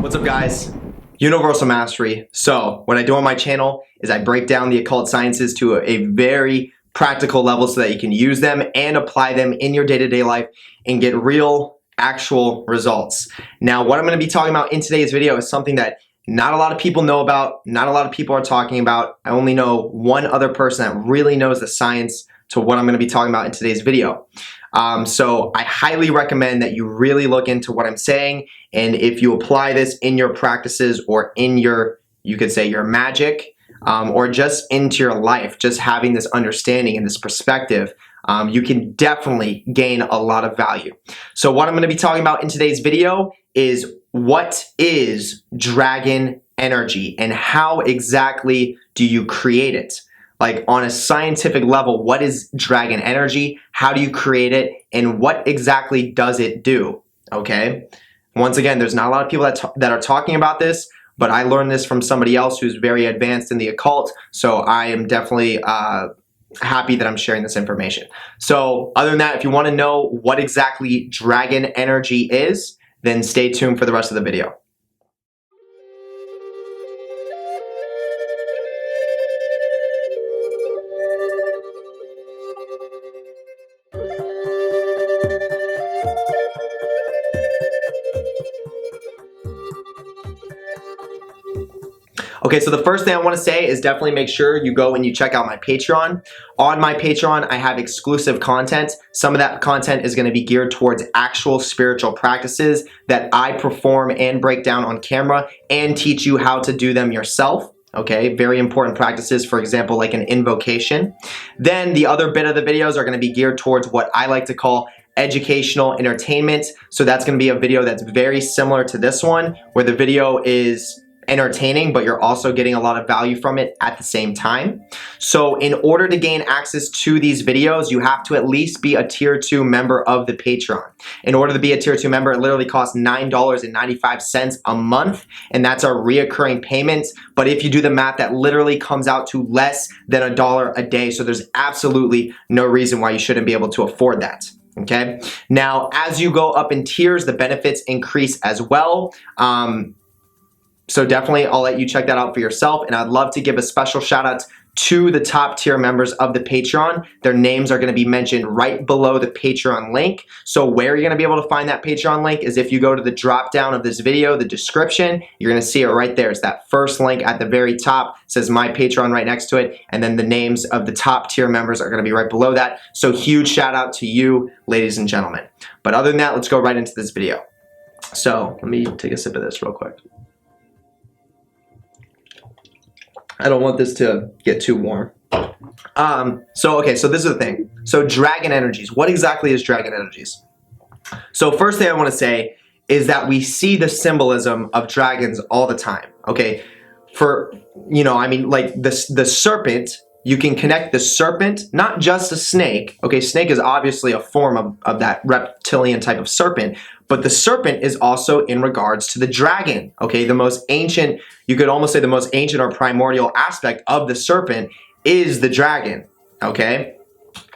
What's up, guys? Universal Mastery. So what I do on my channel is I break down the occult sciences to a very practical level so that you can use them and apply them in your day-to-day life and get real, actual results. Now, what I'm going to be talking about in today's video is something that not a lot of people know about, not a lot of people are talking about. I only know one other person that really knows the science to what I'm going to be talking about in today's video. So I highly recommend that you really look into what I'm saying, and if you apply this in your practices or in your, you could say, your magic, or just into your life, just having this understanding and this perspective, you can definitely gain a lot of value. So what I'm going to be talking about in today's video is what is dragon energy and how exactly do you create it? Like on a scientific level, what is dragon energy? How do you create it? And what exactly does it do? Okay. Once again, there's not a lot of people that are talking about this, but I learned this from somebody else who's very advanced in the occult. So I am definitely happy that I'm sharing this information. So other than that, if you want to know what exactly dragon energy is, then stay tuned for the rest of the video. Okay, so the first thing I want to say is definitely make sure you go and you check out my Patreon. On my Patreon, I have exclusive content. Some of that content is going to be geared towards actual spiritual practices that I perform and break down on camera and teach you how to do them yourself. Okay, very important practices, for example, like an invocation. Then the other bit of the videos are going to be geared towards what I like to call educational entertainment. So that's going to be a video that's very similar to this one, where the video is entertaining, but you're also getting a lot of value from it at the same time. So in order to gain access to these videos, you have to at least be a tier 2 member of the Patreon. In order to be a tier 2 member, it literally costs $9.95 a month, and that's a reoccurring payment. But if you do the math, that literally comes out to less than $1 a day. So there's absolutely no reason why you shouldn't be able to afford that. Okay. Now, as you go up in tiers, the benefits increase as well. So definitely, I'll let you check that out for yourself. And I'd love to give a special shout out to the top tier members of the Patreon. Their names are going to be mentioned right below the Patreon link. So where you're going to be able to find that Patreon link is if you go to the drop down of this video, the description, you're going to see it right there. It's that first link at the very top. It says my Patreon right next to it. And then the names of the top tier members are going to be right below that. So huge shout out to you, ladies and gentlemen. But other than that, let's go right into this video. So let me take a sip of this real quick. I don't want this to get too warm. So this is the thing. So dragon energies, what exactly is dragon energies? So first thing I want to say is that we see the symbolism of dragons all the time. Okay, like the serpent, you can connect the serpent, not just a snake. Okay, snake is obviously a form of that reptilian type of serpent, but the serpent is also in regards to the dragon. Okay, the most ancient, you could almost say the most ancient or primordial aspect of the serpent is the dragon. Okay,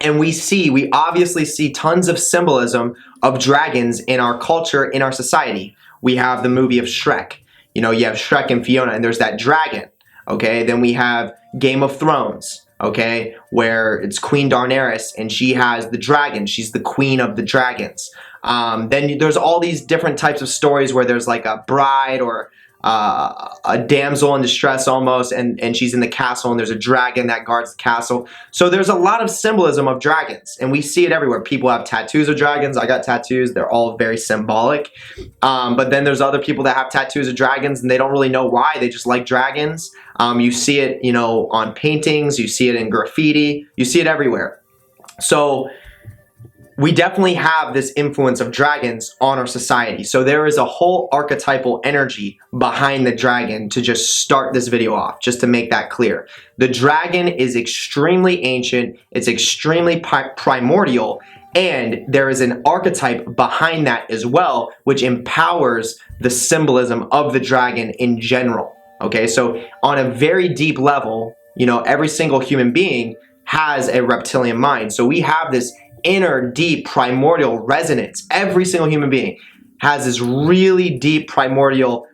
and we obviously see tons of symbolism of dragons in our culture, in our society. We have the movie of Shrek. You know, you have Shrek and Fiona, and there's that dragon. Okay, then we have Game of Thrones, okay, where it's Queen Daenerys and she has the dragon. She's the queen of the dragons. Then there's all these different types of stories where there's like a bride or a damsel in distress almost, and she's in the castle and there's a dragon that guards the castle. So there's a lot of symbolism of dragons and we see it everywhere. People have tattoos of dragons. I got tattoos. They're all very symbolic. But then there's other people that have tattoos of dragons and they don't really know why. They just like dragons. You see it, you know, on paintings. You see it in graffiti. You see it everywhere. So we definitely have this influence of dragons on our society. So there is a whole archetypal energy behind the dragon to just start this video off, just to make that clear. The dragon is extremely ancient, it's extremely primordial, and there is an archetype behind that as well, which empowers the symbolism of the dragon in general. Okay, so on a very deep level, you know, every single human being has a reptilian mind. So we have this inner deep primordial resonance. Every single human being has this really deep primordial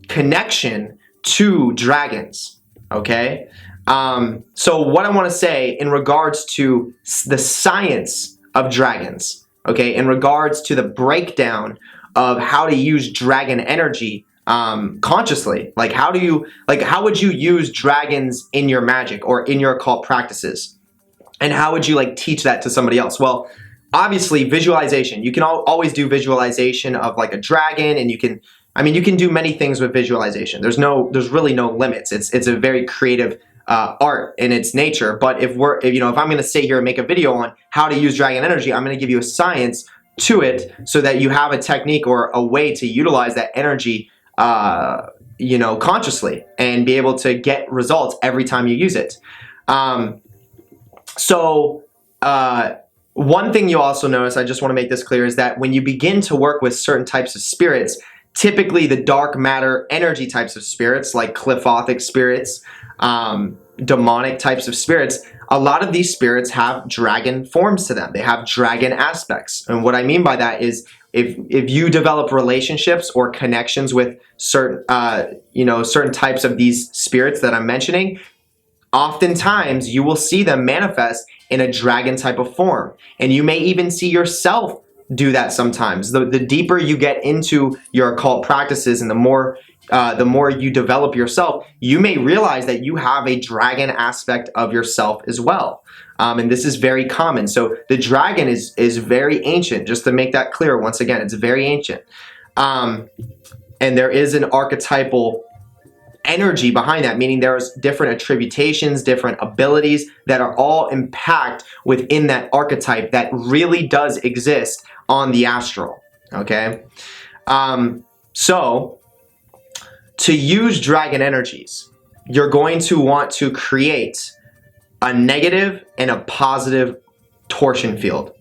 connection to dragons. Okay, so what I want to say in regards to the science of dragons, okay, in regards to the breakdown of how to use dragon energy consciously, like how would you use dragons in your magic or in your occult practices, and how would you like teach that to somebody else? Well, obviously visualization. You can always do visualization of like a dragon, and you can do many things with visualization. There's really no limits. It's a very creative art in its nature. But if I'm going to sit here and make a video on how to use dragon energy, I'm going to give you a science to it so that you have a technique or a way to utilize that energy, consciously, and be able to get results every time you use it. One thing you also notice, I just want to make this clear, is that when you begin to work with certain types of spirits, typically the dark matter energy types of spirits, like Qliphothic spirits, demonic types of spirits, a lot of these spirits have dragon forms to them. They have dragon aspects. And what I mean by that is if you develop relationships or connections with certain types of these spirits that I'm mentioning, oftentimes you will see them manifest in a dragon type of form. And you may even see yourself do that sometimes. The deeper you get into your occult practices and the more you develop yourself, you may realize that you have a dragon aspect of yourself as well. And this is very common. So the dragon is very ancient, just to make that clear. Once again, it's very ancient. And there is an archetypal energy behind that, meaning there's different attributations, different abilities that are all impact within that archetype that really does exist on the astral. Okay? So to use dragon energies, you're going to want to create a negative and a positive torsion field.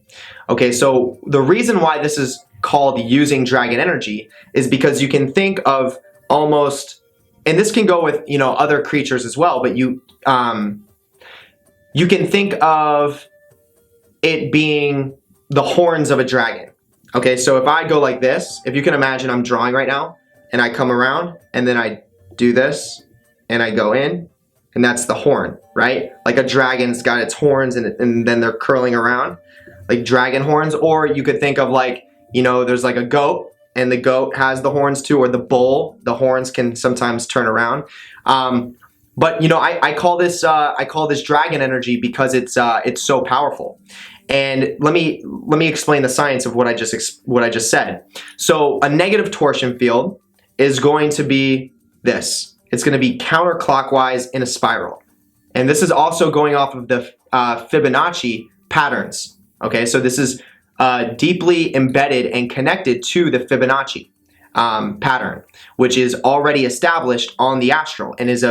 Okay, so the reason why this is called using dragon energy is because you can think of almost, and this can go with other creatures as well, but you can think of it being the horns of a dragon. Okay, so if I go like this, if you can imagine I'm drawing right now, and I come around, and then I do this, and I go in, and that's the horn, right? Like a dragon's got its horns, and then they're curling around, like dragon horns. Or you could think of like, there's like a goat, and the goat has the horns too, or the bull, the horns can sometimes turn around. But I call this dragon energy because it's so powerful. And let me explain the science of what I just said. So a negative torsion field is going to be this. It's going to be counterclockwise in a spiral. And this is also going off of the Fibonacci patterns. Okay, so this is deeply embedded and connected to the Fibonacci pattern, which is already established on the astral and is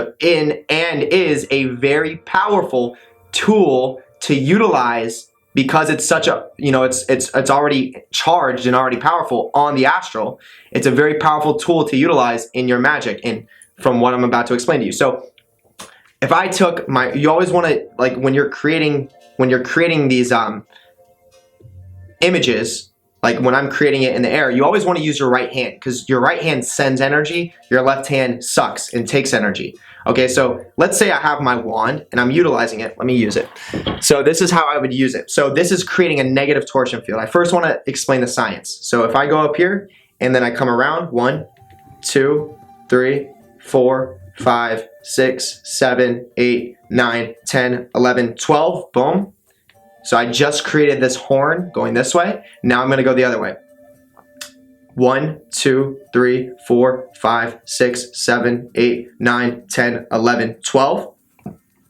a very powerful tool to utilize, because it's such a, it's already charged and already powerful on the astral. It's a very powerful tool to utilize in your magic, and from what I'm about to explain to you. So if I took you always want to, like, when you're creating these images, like when I'm creating it in the air, you always want to use your right hand, because your right hand sends energy, your left hand sucks and takes energy. Okay, so let's say I have my wand and I'm utilizing it. Let me use it. So this is how I would use it. So this is creating a negative torsion field. I first want to explain the science. So if I go up here and then I come around, 1, 2, 3, 4, 5, 6, 7, 8, 9, 10, 11, 12, boom. So I just created this horn going this way. Now I'm going to go the other way. 1, 2, 3, 4, 5, 6, 7, 8, 9, 10, 11, 12.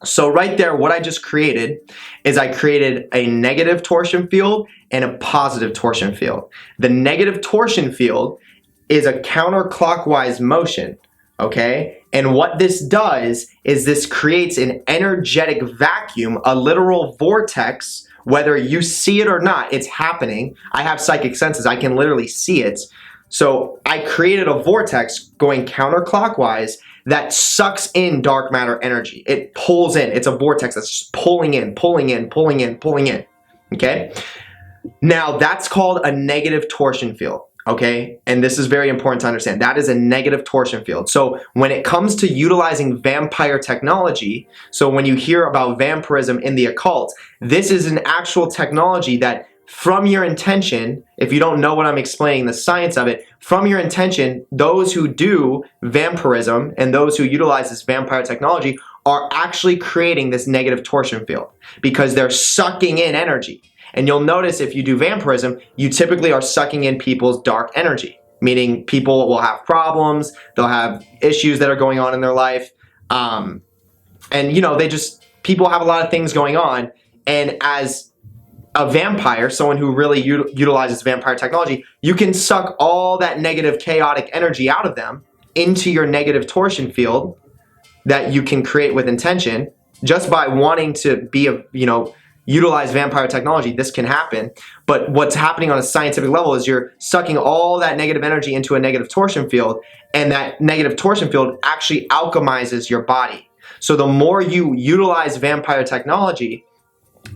So right there, what I just created is I created a negative torsion field and a positive torsion field. The negative torsion field is a counterclockwise motion, okay? And what this does is this creates an energetic vacuum, a literal vortex. Whether you see it or not, it's happening. I have psychic senses. I can literally see it. So I created a vortex going counterclockwise that sucks in dark matter energy. It pulls in. It's a vortex that's just pulling in, pulling in, pulling in, pulling in. Okay? Now that's called a negative torsion field. Okay, and this is very important to understand. That is a negative torsion field. So when it comes to utilizing vampire technology, so when you hear about vampirism in the occult, this is an actual technology that from your intention, if you don't know what I'm explaining, the science of it, from your intention, those who do vampirism and those who utilize this vampire technology are actually creating this negative torsion field because they're sucking in energy. And you'll notice if you do vampirism, you typically are sucking in people's dark energy, meaning people will have problems, they'll have issues that are going on in their life. And you know, people have a lot of things going on. And as a vampire, someone who really utilizes vampire technology, you can suck all that negative chaotic energy out of them into your negative torsion field that you can create with intention just by wanting to be utilize vampire technology. This can happen, but what's happening on a scientific level is you're sucking all that negative energy into a negative torsion field, and that negative torsion field actually alchemizes your body. So the more you utilize vampire technology,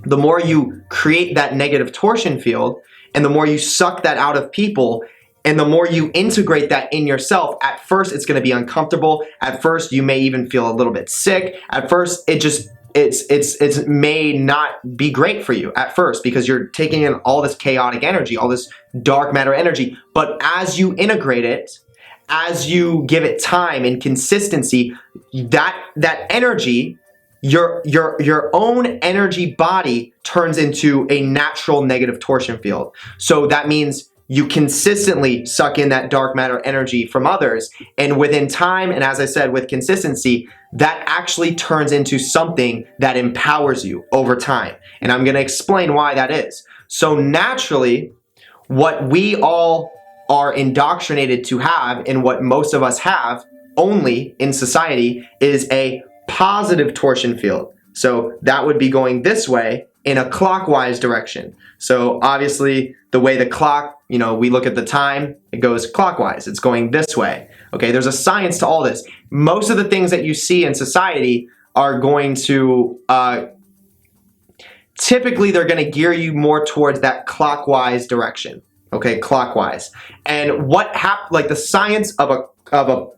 the more you create that negative torsion field, and the more you suck that out of people, and the more you integrate that in yourself. At first it's going to be uncomfortable. At first you may even feel a little bit sick. At first it may not be great for you at first because you're taking in all this chaotic energy, all this dark matter energy. But as you integrate it, as you give it time and consistency, that energy, your own energy body turns into a natural negative torsion field. So that means you consistently suck in that dark matter energy from others, and within time, and as I said, with consistency, that actually turns into something that empowers you over time. And I'm going to explain why that is. So naturally, what we all are indoctrinated to have, and what most of us have only in society, is a positive torsion field. So that would be going this way in a clockwise direction. So obviously the way the clock, we look at the time, it goes clockwise. It's going this way. Okay, there's a science to all this. Most of the things that you see in society are going to, typically they're going to gear you more towards that clockwise direction. Okay, clockwise. And what like the science of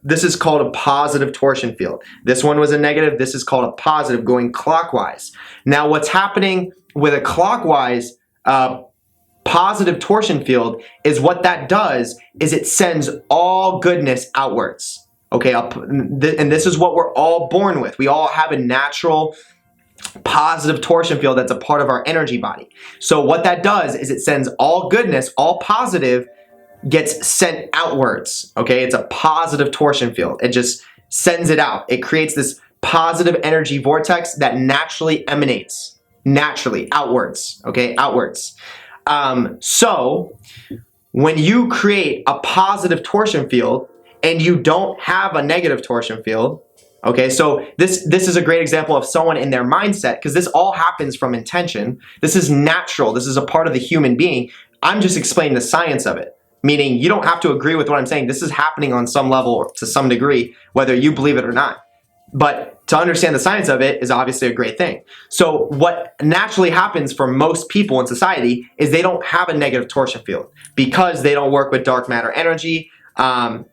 this is called a positive torsion field. This one was a negative. This is called a positive, going clockwise. Now what's happening with a clockwise positive torsion field is what that does is it sends all goodness outwards. Okay, and this is what we're all born with. We all have a natural positive torsion field that's a part of our energy body. So what that does is it sends all goodness, all positive gets sent outwards. Okay, it's a positive torsion field. It just sends it out. It creates this positive energy vortex that naturally emanates outwards. Okay, outwards. So when you create a positive torsion field and you don't have a negative torsion field, okay, so this is a great example of someone in their mindset, because this all happens from intention. This is natural. This is a part of the human being. I'm just explaining the science of it, meaning you don't have to agree with what I'm saying. This is happening on some level or to some degree, whether you believe it or not. But to understand the science of it is obviously a great thing. So what naturally happens for most people in society is they don't have a negative torsion field because they don't work with dark matter energy.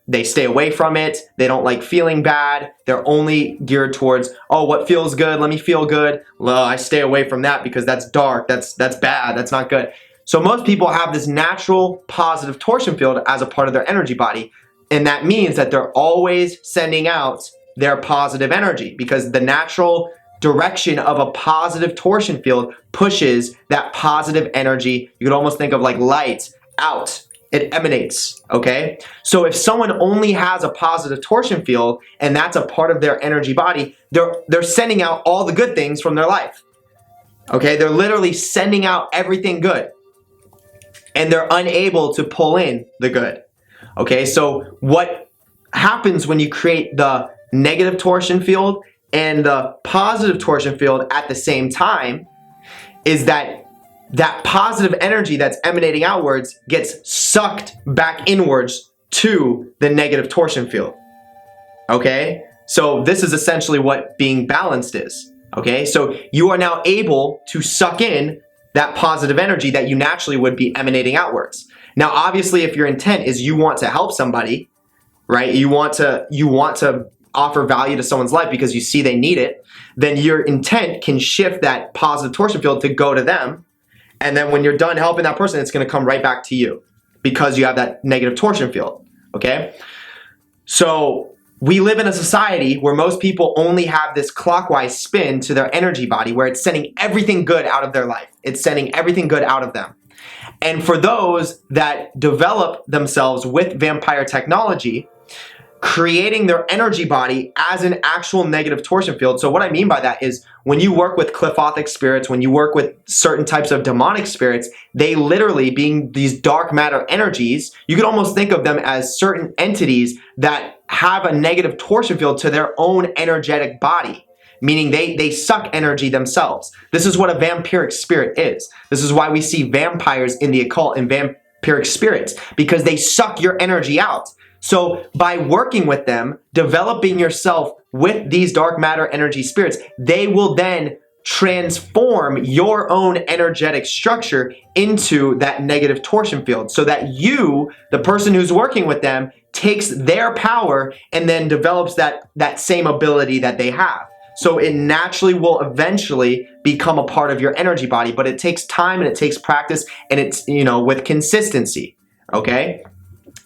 They stay away from it. They don't like feeling bad. They're only geared towards, oh, what feels good? Let me feel good. Well, I stay away from that because that's dark. That's bad. That's not good. So most people have this natural positive torsion field as a part of their energy body. And that means that they're always sending out their positive energy because the natural direction of a positive torsion field pushes that positive energy. You could almost think of like light out. It emanates, okay? So if someone only has a positive torsion field and that's a part of their energy body, they're sending out all the good things from their life, okay? They're literally sending out everything good and they're unable to pull in the good, okay? So what happens when you create the negative torsion field and the positive torsion field at the same time is that positive energy that's emanating outwards gets sucked back inwards to the negative torsion field. Okay? So this is essentially what being balanced is. Okay? So you are now able to suck in that positive energy that you naturally would be emanating outwards. Now, obviously, if your intent is you want to help somebody, right? You want to offer value to someone's life because you see they need it, then your intent can shift that positive torsion field to go to them. And then when you're done helping that person, it's going to come right back to you because you have that negative torsion field, okay? So we live in a society where most people only have this clockwise spin to their energy body where it's sending everything good out of their life. It's sending everything good out of them. And for those that develop themselves with vampire technology, creating their energy body as an actual negative torsion field. So what I mean by that is when you work with qliphothic spirits, when you work with certain types of demonic spirits, they literally, being these dark matter energies, you could almost think of them as certain entities that have a negative torsion field to their own energetic body, meaning they suck energy themselves. This is what a vampiric spirit is. This is why we see vampires in the occult and vampiric spirits, because they suck your energy out. So by working with them, developing yourself with these dark matter energy spirits, they will then transform your own energetic structure into that negative torsion field so that you, the person who's working with them, takes their power and then develops that same ability that they have. So it naturally will eventually become a part of your energy body, but it takes time and it takes practice and it's, with consistency, okay?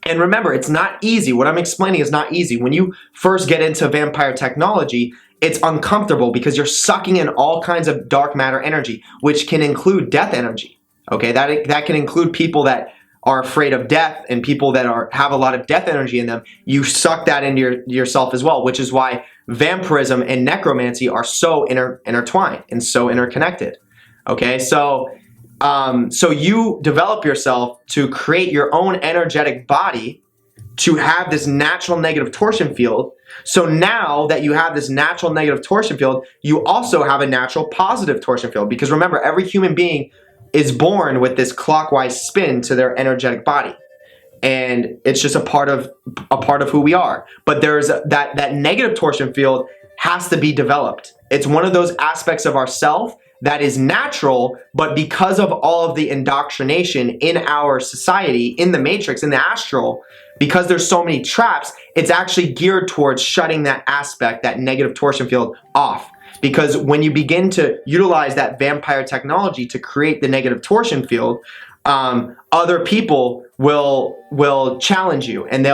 And remember, it's not easy. What I'm explaining is not easy. When you first get into vampire technology, it's uncomfortable because you're sucking in all kinds of dark matter energy, which can include death energy. Okay, that can include people that are afraid of death and people that have a lot of death energy in them. You suck that into yourself as well, which is why vampirism and necromancy are so intertwined and so interconnected. Okay, so you develop yourself to create your own energetic body to have this natural negative torsion field. So now that you have this natural negative torsion field, you also have a natural positive torsion field. Because remember, every human being is born with this clockwise spin to their energetic body. And it's just a part of who we are. But there's that negative torsion field has to be developed. It's one of those aspects of ourself that is natural, but because of all of the indoctrination in our society, in the matrix, in the astral, because there's so many traps, it's actually geared towards shutting that aspect, that negative torsion field, off. Because when you begin to utilize that vampire technology to create the negative torsion field, other people will challenge you and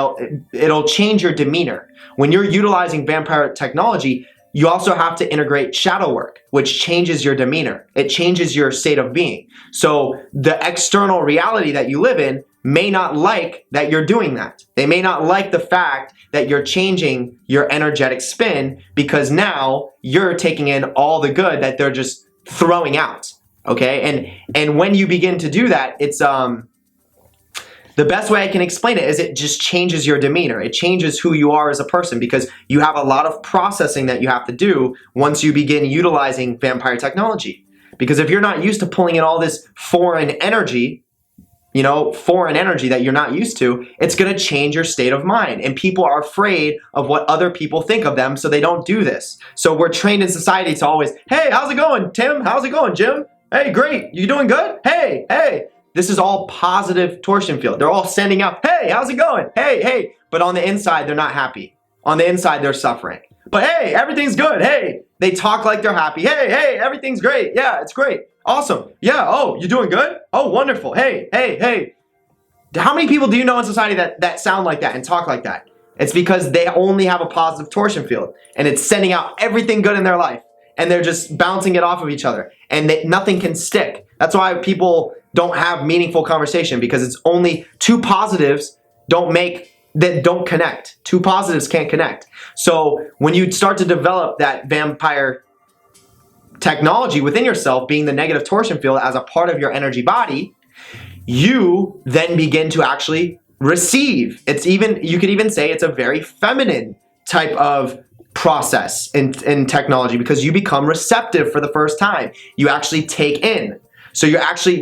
it'll change your demeanor. When you're utilizing vampire technology, you also have to integrate shadow work, which changes your demeanor. It changes your state of being. So the external reality that you live in may not like that you're doing that. They may not like the fact that you're changing your energetic spin because now you're taking in all the good that they're just throwing out. Okay? And when you begin to do that, it's the best way I can explain it is it just changes your demeanor. It changes who you are as a person because you have a lot of processing that you have to do once you begin utilizing vampire technology. Because if you're not used to pulling in all this foreign energy that you're not used to, it's going to change your state of mind. And people are afraid of what other people think of them, so they don't do this. So we're trained in society to always, hey, how's it going, Tim? How's it going, Jim? Hey, great. You doing good? Hey, hey. This is all positive torsion field. They're all sending out, hey, how's it going? Hey, hey. But on the inside, they're not happy. On the inside, they're suffering. But hey, everything's good. Hey, they talk like they're happy. Hey, hey, everything's great. Yeah, it's great. Awesome. Yeah, oh, you doing good? Oh, wonderful. Hey, hey, hey. How many people do you know in society that sound like that and talk like that? It's because they only have a positive torsion field and it's sending out everything good in their life and they're just bouncing it off of each other and nothing can stick. That's why people don't have meaningful conversation because it's only two positives don't connect. Two positives can't connect. So when you start to develop that vampire technology within yourself, being the negative torsion field as a part of your energy body, you then begin to actually receive. You could even say it's a very feminine type of process in technology because you become receptive for the first time. You actually take in. So you're actually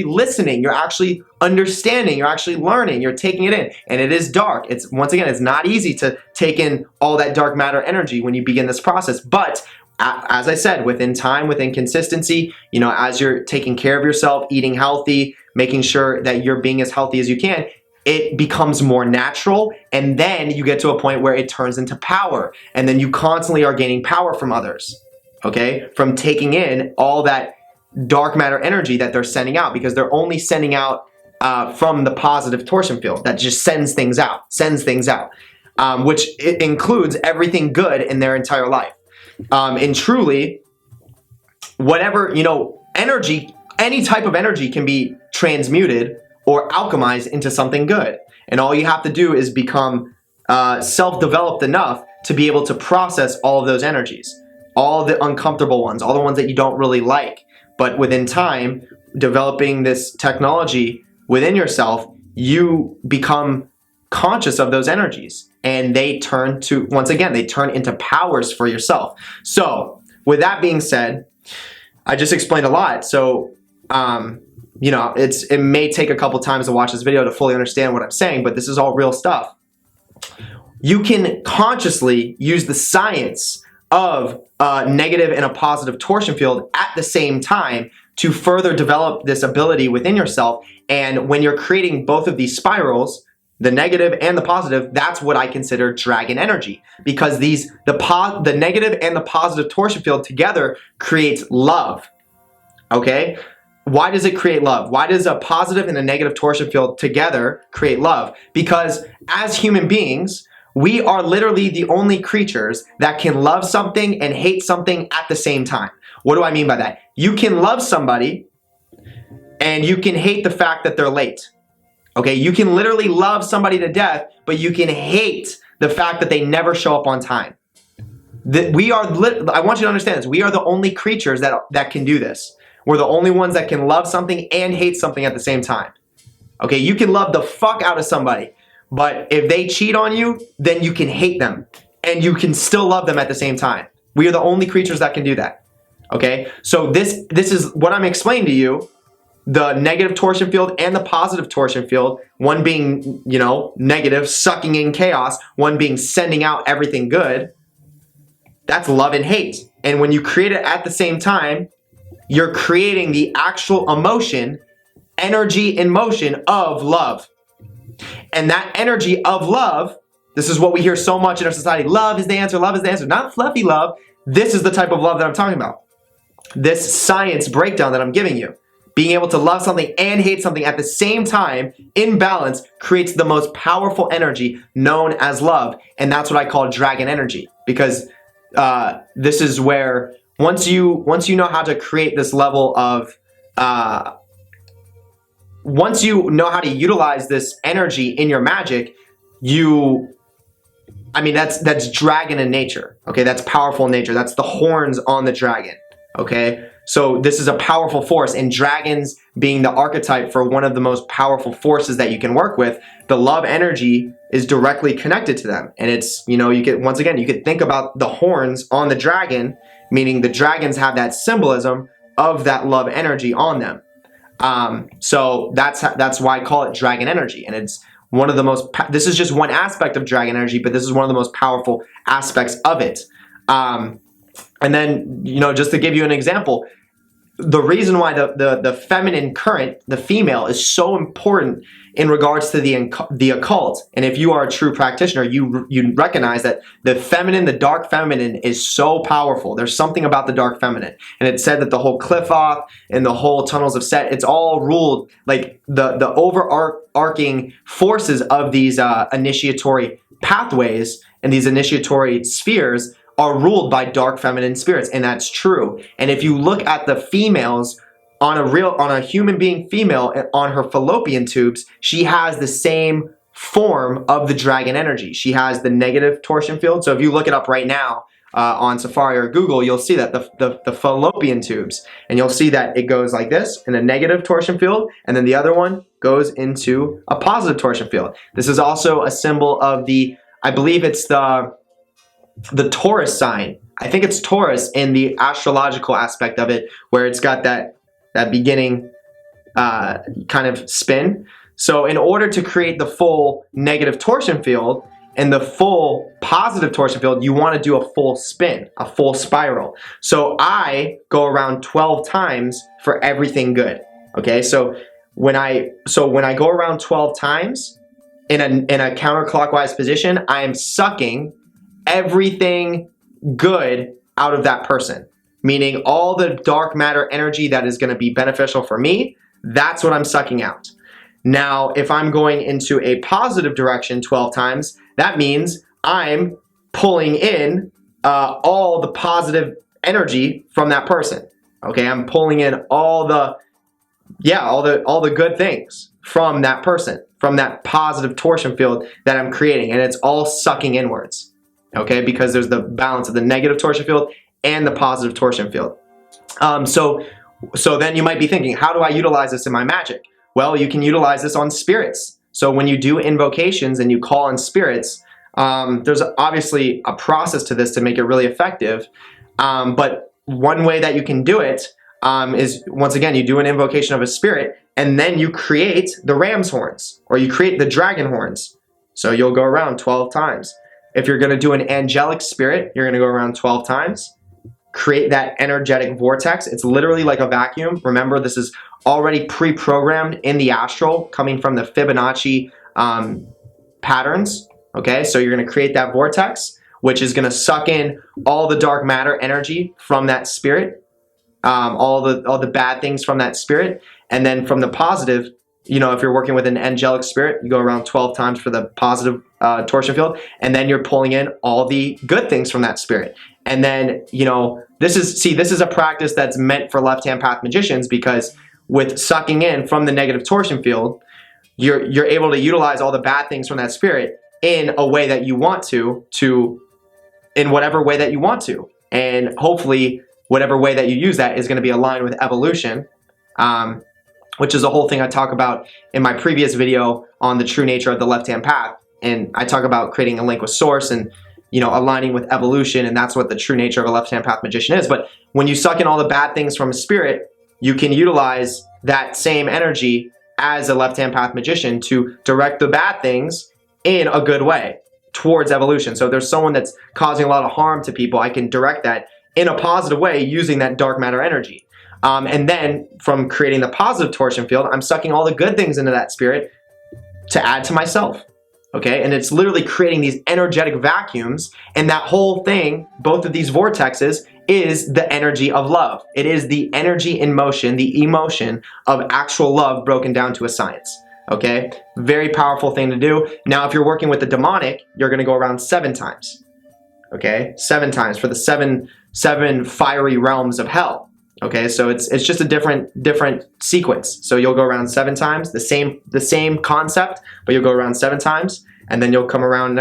listening, you're actually understanding, you're actually learning, you're taking it in. And it is dark. It's not easy to take in all that dark matter energy when you begin this process. But as I said, within time, within consistency, as you're taking care of yourself, eating healthy, making sure that you're being as healthy as you can, it becomes more natural, and then you get to a point where it turns into power, and then you constantly are gaining power from others, okay, from taking in all that dark matter energy that they're sending out, because they're only sending out from the positive torsion field that just sends things out, which it includes everything good in their entire life. And truly, whatever, energy, any type of energy can be transmuted or alchemized into something good. And all you have to do is become self-developed enough to be able to process all of those energies, all the uncomfortable ones, all the ones that you don't really like. But within time, developing this technology within yourself, you become conscious of those energies, and they turn into powers for yourself. So with that being said, I just explained a lot. So, it may take a couple times to watch this video to fully understand what I'm saying, but this is all real stuff. You can consciously use the science of a negative and a positive torsion field at the same time to further develop this ability within yourself. And when you're creating both of these spirals, the negative and the positive, that's what I consider dragon energy, because the negative and the positive torsion field together creates love. Okay? Why does it create love? Why does a positive and a negative torsion field together create love? Because as human beings, we are literally the only creatures that can love something and hate something at the same time. What do I mean by that? You can love somebody and you can hate the fact that they're late. Okay, you can literally love somebody to death, but you can hate the fact that they never show up on time. I want you to understand this. We are the only creatures that can do this. We're the only ones that can love something and hate something at the same time. Okay, you can love the fuck out of somebody, but if they cheat on you, then you can hate them and you can still love them at the same time. We are the only creatures that can do that. Okay, so this is what I'm explaining to you. The negative torsion field and the positive torsion field, one being, negative, sucking in chaos, one being sending out everything good. That's love and hate. And when you create it at the same time, you're creating the actual emotion, energy in motion of love. And that energy of love, this is what we hear so much in our society. Love is the answer, love is the answer. Not fluffy love. This is the type of love that I'm talking about. This science breakdown that I'm giving you. Being able to love something and hate something at the same time in balance creates the most powerful energy known as love. And that's what I call dragon energy, because this is where once you know how to create this level of once you know how to utilize this energy in your magic, that's dragon in nature. Okay, that's powerful in nature. That's the horns on the dragon. Okay, so this is a powerful force, and dragons being the archetype for one of the most powerful forces that you can work with, the love energy is directly connected to them. And it's, you could think about the horns on the dragon, meaning the dragons have that symbolism of that love energy on them. So that's why I call it dragon energy. And it's one of the most, this is just one aspect of dragon energy, but this is one of the most powerful aspects of it. And then, just to give you an example, the reason why the feminine current, the female, is so important in regards to the occult, and if you are a true practitioner, you recognize that the feminine, the dark feminine, is so powerful. There's something about the dark feminine, and it's said that the whole Qliphoth and the whole tunnels of Set, it's all ruled, like the overarching forces of these initiatory pathways and these initiatory spheres are ruled by dark feminine spirits, and that's true. And if you look at the females on a human being female on her fallopian tubes, she has the same form of the dragon energy. She has the negative torsion field. So if you look it up right now on Safari or Google, you'll see that the fallopian tubes, and you'll see that it goes like this in a negative torsion field, and then the other one goes into a positive torsion field. This is also a symbol of I believe it's the Taurus sign. I think it's Taurus in the astrological aspect of it, where it's got that beginning kind of spin. So in order to create the full negative torsion field and the full positive torsion field, you want to do a full spin, a full spiral. So I go around 12 times for everything good. Okay, so when I go around 12 times in a counterclockwise position, I am sucking everything good out of that person, meaning all the dark matter energy that is going to be beneficial for me. That's what I'm sucking out. Now, if I'm going into a positive direction 12 times, that means I'm pulling in all the positive energy from that person. Okay, I'm pulling in all the good things from that person, from that positive torsion field that I'm creating, and it's all sucking inwards. Okay, because there's the balance of the negative torsion field and the positive torsion field. So then you might be thinking, how do I utilize this in my magic? Well, you can utilize this on spirits. So when you do invocations and you call on spirits, there's obviously a process to this to make it really effective. But one way that you can do it is, once again, you do an invocation of a spirit, and then you create the ram's horns, or you create the dragon horns. So you'll go around 12 times. If you're going to do an angelic spirit, you're going to go around 12 times. Create that energetic vortex. It's literally like a vacuum. Remember, this is already pre-programmed in the astral, coming from the Fibonacci patterns. Okay, so you're going to create that vortex, which is going to suck in all the dark matter energy from that spirit, all the bad things from that spirit, and then from the positive, if you're working with an angelic spirit, you go around 12 times for the positive torsion field, and then you're pulling in all the good things from that spirit. And then, this is a practice that's meant for left-hand path magicians, because with sucking in from the negative torsion field, you're able to utilize all the bad things from that spirit in a way that you want in whatever way that you want to. And hopefully, whatever way that you use that is going to be aligned with evolution, which is a whole thing I talk about in my previous video on the true nature of the left-hand path. And I talk about creating a link with source and aligning with evolution, and that's what the true nature of a left-hand path magician is. But when you suck in all the bad things from a spirit, you can utilize that same energy as a left-hand path magician to direct the bad things in a good way towards evolution. So if there's someone that's causing a lot of harm to people, I can direct that in a positive way using that dark matter energy. And then from creating the positive torsion field, I'm sucking all the good things into that spirit to add to myself. Okay, and it's literally creating these energetic vacuums, and that whole thing, both of these vortexes, is the energy of love. It is the energy in motion, the emotion of actual love broken down to a science. Okay, very powerful thing to do. Now, if you're working with the demonic, you're going to go around 7 times. Okay, 7 times for the seven fiery realms of hell. Okay, so it's just a different sequence. So you'll go around 7 times, the same concept, but you'll go around 7 times, and then you'll come around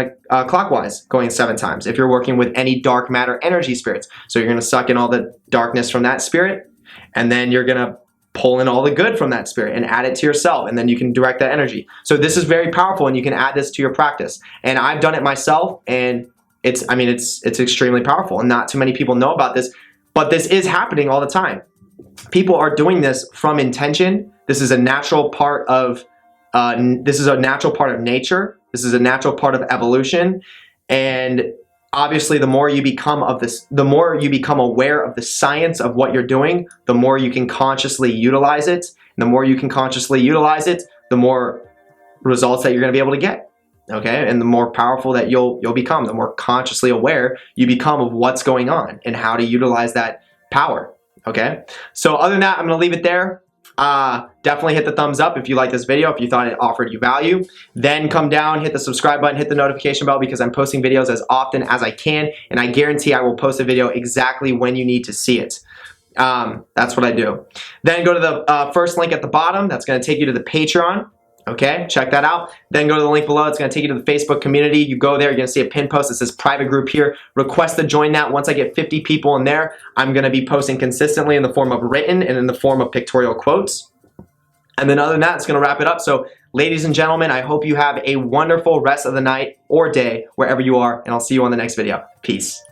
clockwise, going 7 times. If you're working with any dark matter energy spirits, so you're going to suck in all the darkness from that spirit, and then you're going to pull in all the good from that spirit and add it to yourself, and then you can direct that energy. So this is very powerful, and you can add this to your practice. And I've done it myself, and it's extremely powerful, and not too many people know about this. But this is happening all the time. People are doing this from intention. This is a natural part of nature. This is a natural part of evolution. And obviously, the more you become aware of the science of what you're doing, the more you can consciously utilize it. And the more you can consciously utilize it, the more results that you're going to be able to get. Okay, and the more powerful that you'll become, the more consciously aware you become of what's going on and how to utilize that power. Okay, so other than that, I'm going to leave it there. Definitely hit the thumbs up if you like this video, if you thought it offered you value. Then come down, hit the subscribe button, hit the notification bell, because I'm posting videos as often as I can, and I guarantee I will post a video exactly when you need to see it. That's what I do. Then go to the first link at the bottom. That's going to take you to the Patreon. Okay, check that out. Then go to the link below. It's going to take you to the Facebook community. You go there, you're going to see a pin post that says private group here. Request to join that. Once I get 50 people in there, I'm going to be posting consistently in the form of written and in the form of pictorial quotes. And then other than that, it's going to wrap it up. So ladies and gentlemen, I hope you have a wonderful rest of the night or day wherever you are, and I'll see you on the next video. Peace.